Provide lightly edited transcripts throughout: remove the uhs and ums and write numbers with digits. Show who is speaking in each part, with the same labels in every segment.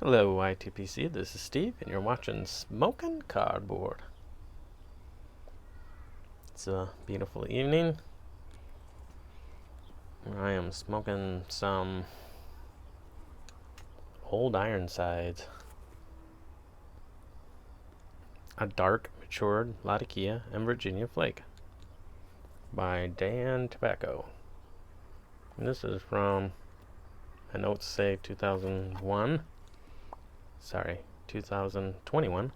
Speaker 1: Hello ITPC, this is Steve and you're watching Smoking Cardboard. It's a beautiful evening. I am smoking some old Ironsides. A dark matured Latakia and Virginia Flake by Dan Tobacco. And this is from, I notes say 2021. Sorry, 2021.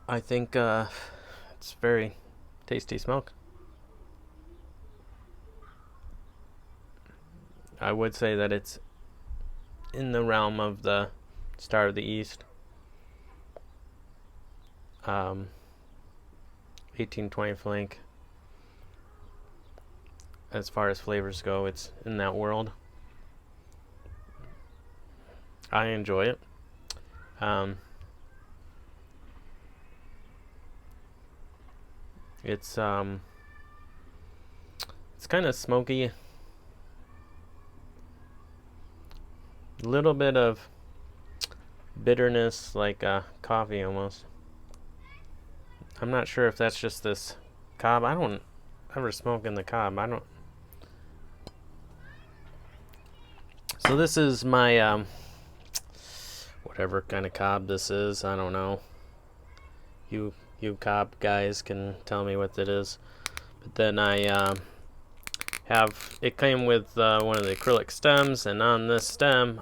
Speaker 1: I think it's very tasty smoke. I would say that it's in the realm of the Star of the East. 1820 Flake. As far as flavors go, it's in that world. I enjoy it. It's kind of smoky. A little bit of bitterness, like coffee almost. I'm not sure if that's just this cob. I don't ever smoke in the cob. So this is my whatever kind of cob this is. I don't know. You cob guys can tell me what it is. But then I have it came with one of the acrylic stems, and on this stem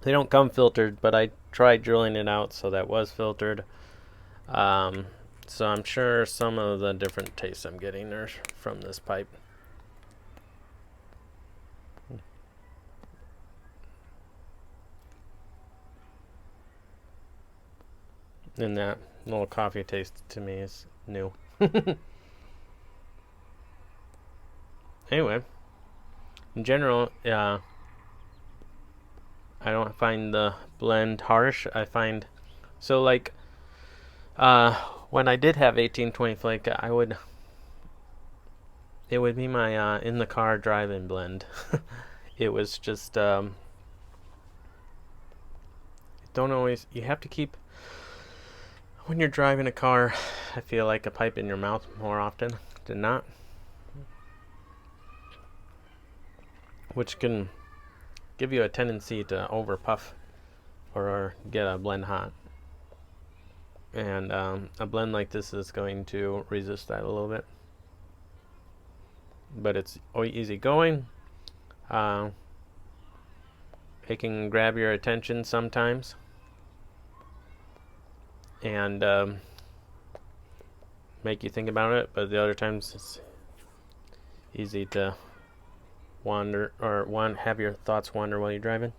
Speaker 1: they don't come filtered, but I tried drilling it out so that was filtered. So I'm sure some of the different tastes I'm getting are from this pipe. And that little coffee taste to me is new. Anyway, in general, I don't find the blend harsh. I find so like when I did have 1820 Flake, it would be my in the car drive-in blend. It was just don't always, you have to keep, when you're driving a car, I feel like a pipe in your mouth more often than not, which can give you a tendency to over puff or get a blend hot. And a blend like this is going to resist that a little bit. But it's easy going. It can grab your attention sometimes. And make you think about it, but the other times it's easy to wander or have your thoughts wander while you're driving.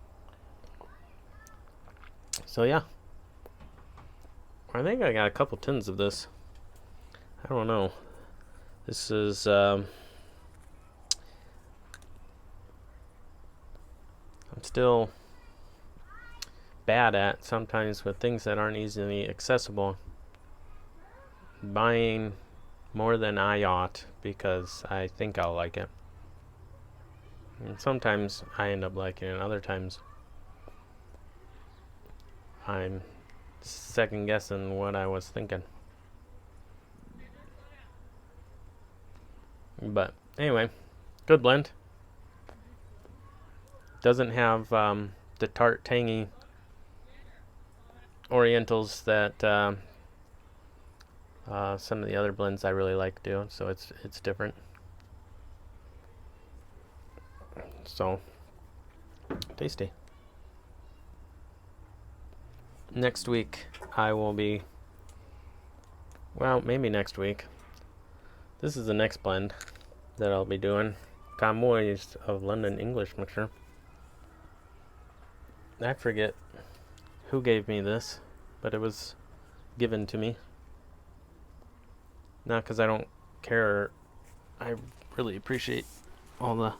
Speaker 1: So yeah, I think I got a couple tins of this. I don't know. This is I'm still bad at sometimes with things that aren't easily accessible, buying more than I ought because I think I'll like it. And sometimes I end up liking it, and other times I'm second guessing what I was thinking. But anyway, good blend. Doesn't have the tart, tangy Orientals that some of the other blends I really like do. So it's different. So tasty. Next week I will be, well, maybe next week. This is the next blend that I'll be doing. Convoys of London English mixture. I forget who gave me this, but it was given to me. Not because I don't care. I really appreciate all the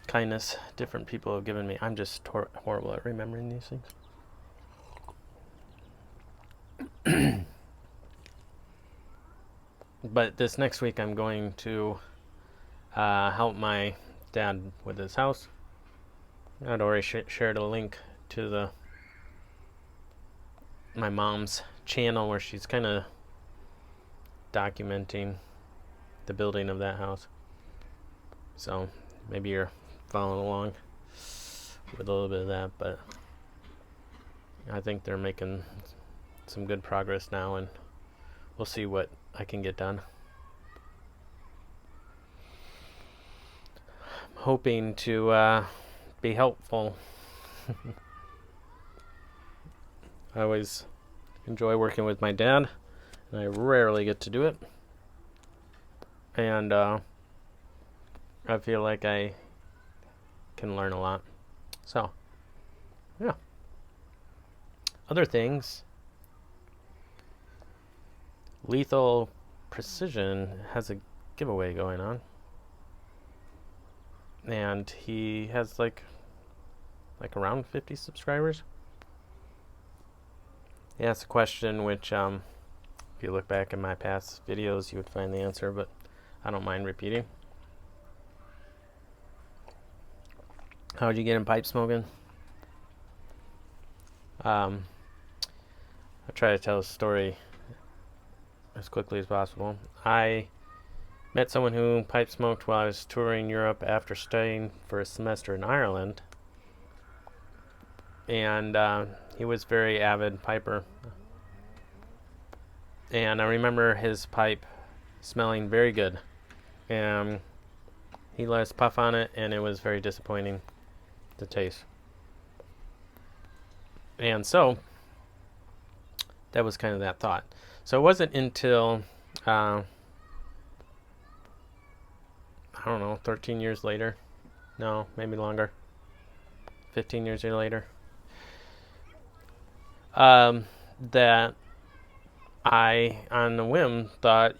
Speaker 1: kindness different people have given me. I'm just horrible at remembering these things. But this next week I'm going to help my dad with his house. I'd already shared a link to my mom's channel where she's kind of documenting the building of that house. So maybe you're following along with a little bit of that, but I think they're making some good progress now, and we'll see what I can get done. I'm hoping to be helpful. I always enjoy working with my dad, and I rarely get to do it. And I feel like I can learn a lot. So, yeah. Other things. Lethal Precision has a giveaway going on. And he has like around 50 subscribers. He asked a question which, if you look back in my past videos, you would find the answer, but I don't mind repeating. How'd you get in pipe smoking? I'll try to tell a story as quickly as possible. I met someone who pipe smoked while I was touring Europe after studying for a semester in Ireland. And he was very avid piper. And I remember his pipe smelling very good. And he let us puff on it, and it was very disappointing to taste. And so that was kind of that thought. So it wasn't until I don't know, 13 years later, no, maybe longer, 15 years later, that I, on a whim, thought,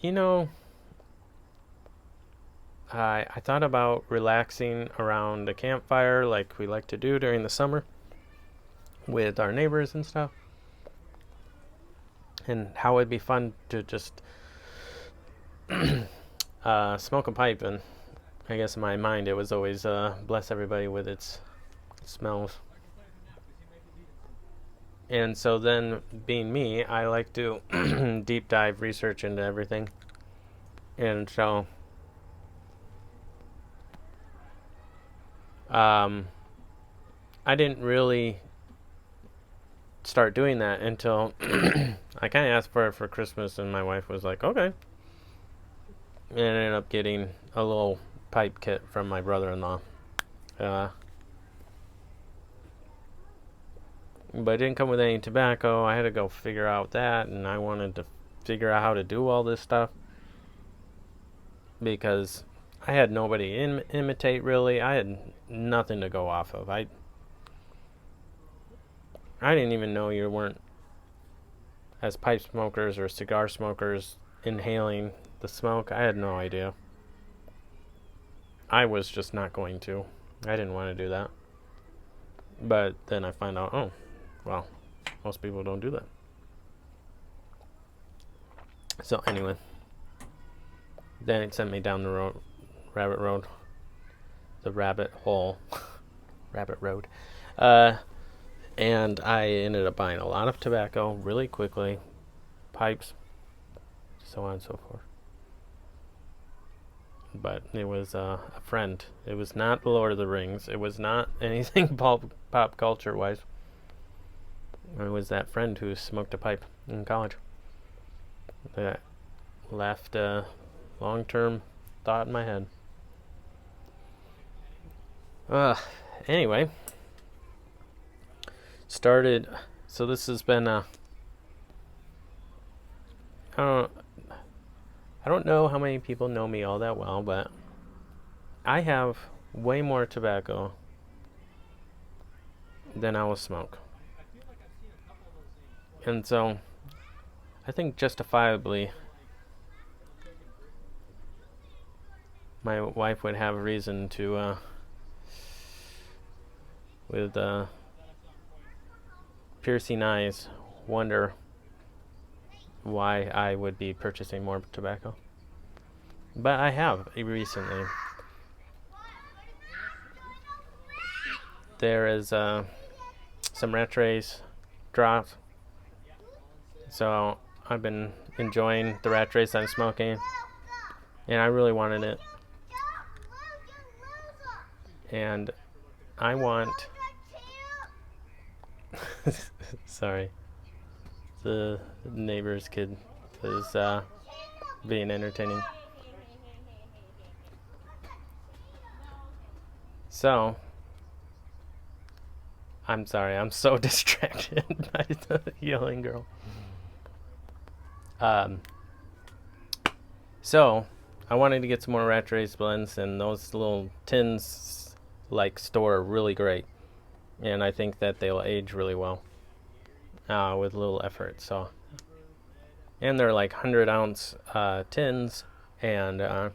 Speaker 1: I thought about relaxing around a campfire like we like to do during the summer with our neighbors and stuff, and how it'd be fun to just smoke a pipe. And I guess in my mind it was always bless everybody with its smells. And so then, being me, I like to deep dive research into everything. And so I didn't really start doing that until I kind of asked for it for Christmas, and my wife was like, okay. And I ended up getting a little pipe kit from my brother-in-law. But it didn't come with any tobacco. I had to go figure out that, and I wanted to figure out how to do all this stuff because I had nobody imitate, really. I had nothing to go off of. I didn't even know you weren't, as pipe smokers or cigar smokers, inhaling the smoke. I had no idea. I was just not going to. I didn't want to do that. But then I find out, oh, well, most people don't do that. So anyway, then it sent me down the rabbit hole, rabbit road, and I ended up buying a lot of tobacco really quickly, pipes, so on and so forth. But it was a friend. It was not the Lord of the Rings. It was not anything pop culture wise. It was that friend who smoked a pipe in college that left a long-term thought in my head. Anyway, started. So this has been I don't know how many people know me all that well, but I have way more tobacco than I will smoke. And so I think justifiably my wife would have a reason to with piercing eyes wonder why I would be purchasing more tobacco. but I have recently. There is some rat trace drops, so I've been enjoying the rat trace I'm smoking, and I really wanted it. And I want sorry, the neighbor's kid is being entertaining. So I'm sorry, I'm so distracted by the yelling girl. So I wanted to get some more rat race blends, and those little tins like store really great, and I think that they'll age really well with little effort. So, and they're like 100-ounce tins, and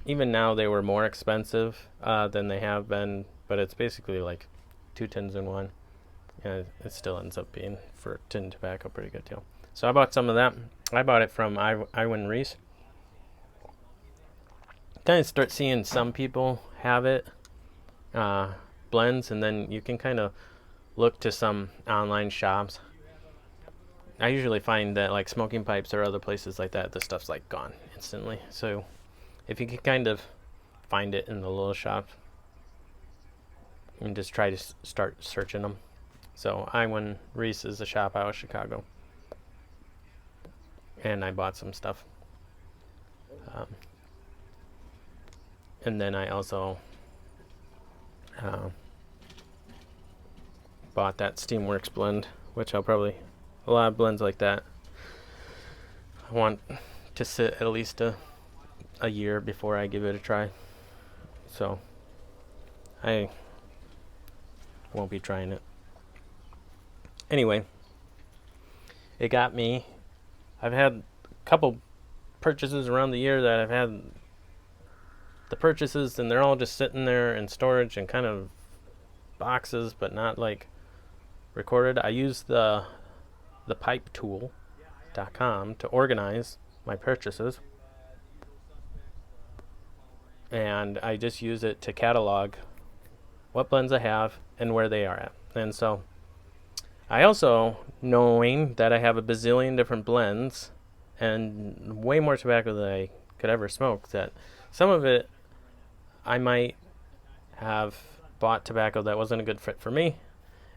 Speaker 1: even now they were more expensive than they have been, but it's basically like 2 tins in one, and it still ends up being, for tin tobacco, a pretty good deal. So I bought some of that. I bought it from Iwan Reese. Kind of start seeing some people have it, blends, and then you can kind of look to some online shops. I usually find that like Smoking Pipes or other places like that, the stuff's like gone instantly. So if you can kind of find it in the little shop, and just try to start searching them. So Iwan Reese is a shop out of Chicago, and I bought some stuff. And then I also bought that Steamworks blend, which I'll probably, a lot of blends like that, I want to sit at least a year before I give it a try. So I won't be trying it. Anyway, it got me. I've had a couple purchases around the year that I've had the purchases, and they're all just sitting there in storage and kind of boxes, but not like recorded. I use the Thepipetool.com to organize my purchases, and I just use it to catalog what blends I have and where they are at. And so I also, knowing that I have a bazillion different blends and way more tobacco than I could ever smoke, that some of it I might have bought tobacco that wasn't a good fit for me,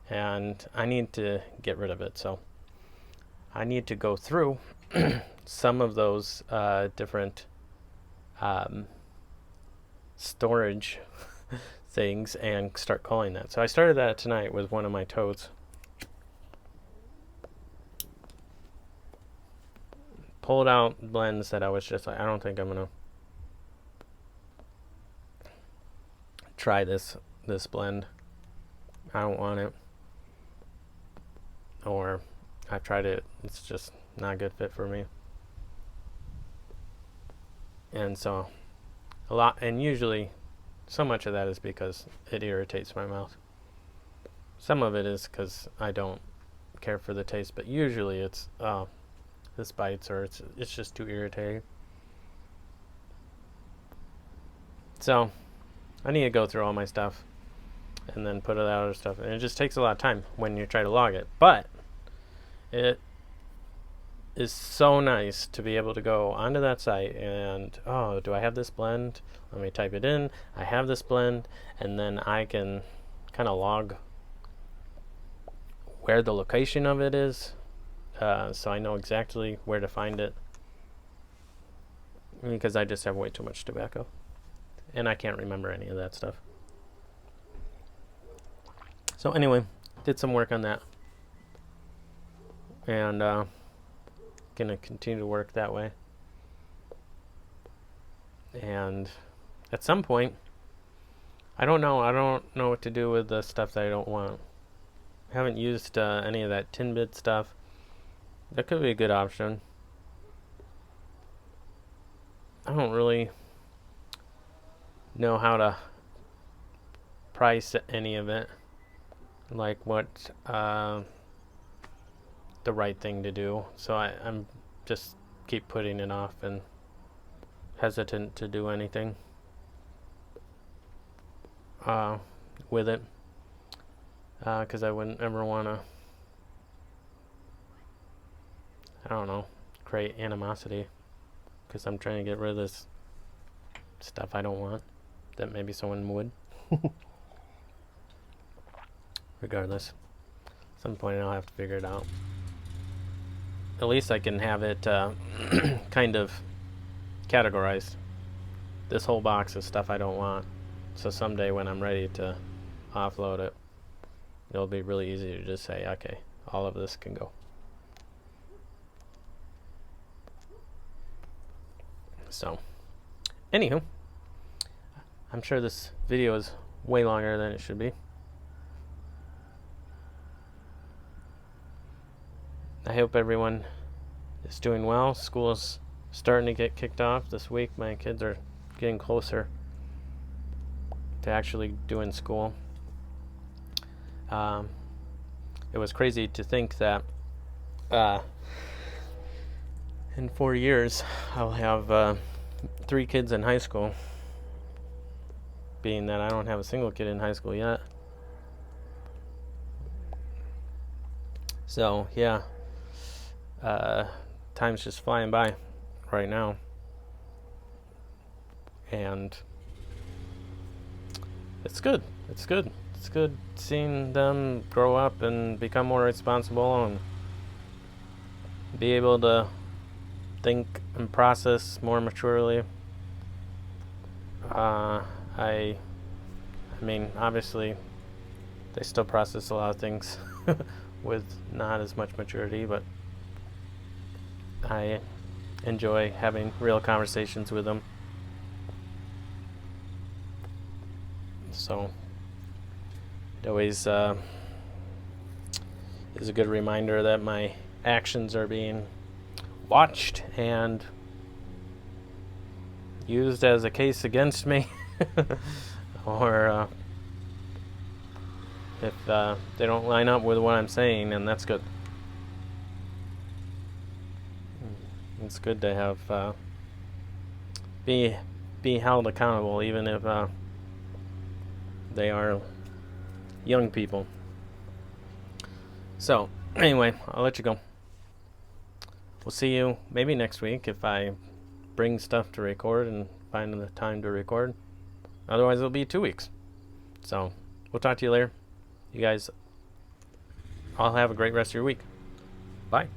Speaker 1: and I need to get rid of it. So I need to go through some of those different storage things and start calling that. So I started that tonight with one of my toads. Pulled out blends that I was just like, I don't think I'm gonna try this blend. I don't want it. Or I've tried it, it's just not a good fit for me. And so a lot, and usually so much of that is because it irritates my mouth. Some of it is because I don't care for the taste, but usually it's this bites, or it's just too irritating. So I need to go through all my stuff and then put it out other stuff, and it just takes a lot of time when you try to log it. But it is so nice to be able to go onto that site and, oh, do I have this blend? Let me type it in. I have this blend, and then I can kind of log where the location of it is, so I know exactly where to find it, because I just have way too much tobacco and I can't remember any of that stuff. So anyway, did some work on that, and gonna continue to work that way. And at some point, I don't know what to do with the stuff that I don't want. I haven't used any of that tin bit stuff. That could be a good option. I don't really know how to price any of it, like what the right thing to do. So I'm just keep putting it off and hesitant to do anything with it, because I wouldn't ever want to, I don't know, create animosity, because I'm trying to get rid of this stuff I don't want that maybe someone would. Regardless, at some point I'll have to figure it out. At least I can have it kind of categorized. This whole box is stuff I don't want. So someday when I'm ready to offload it, it'll be really easy to just say, okay, all of this can go. So, anywho, I'm sure this video is way longer than it should be. I hope everyone is doing well. School is starting to get kicked off this week. My kids are getting closer to actually doing school. It was crazy to think that in 4 years I'll have 3 kids in high school, being that I don't have a single kid in high school yet. So yeah, time's just flying by right now, and it's good. It's good seeing them grow up and become more responsible and be able to think and process more maturely. I mean, obviously they still process a lot of things with not as much maturity, but I enjoy having real conversations with them. So it always is a good reminder that my actions are being watched and used as a case against me. Or if they don't line up with what I'm saying, then that's good. It's good to have be held accountable, even if they are young people. So anyway, I'll let you go. We'll see you maybe next week if I bring stuff to record and find the time to record. Otherwise it'll be 2 weeks. So we'll talk to you later. You guys all have a great rest of your week. Bye.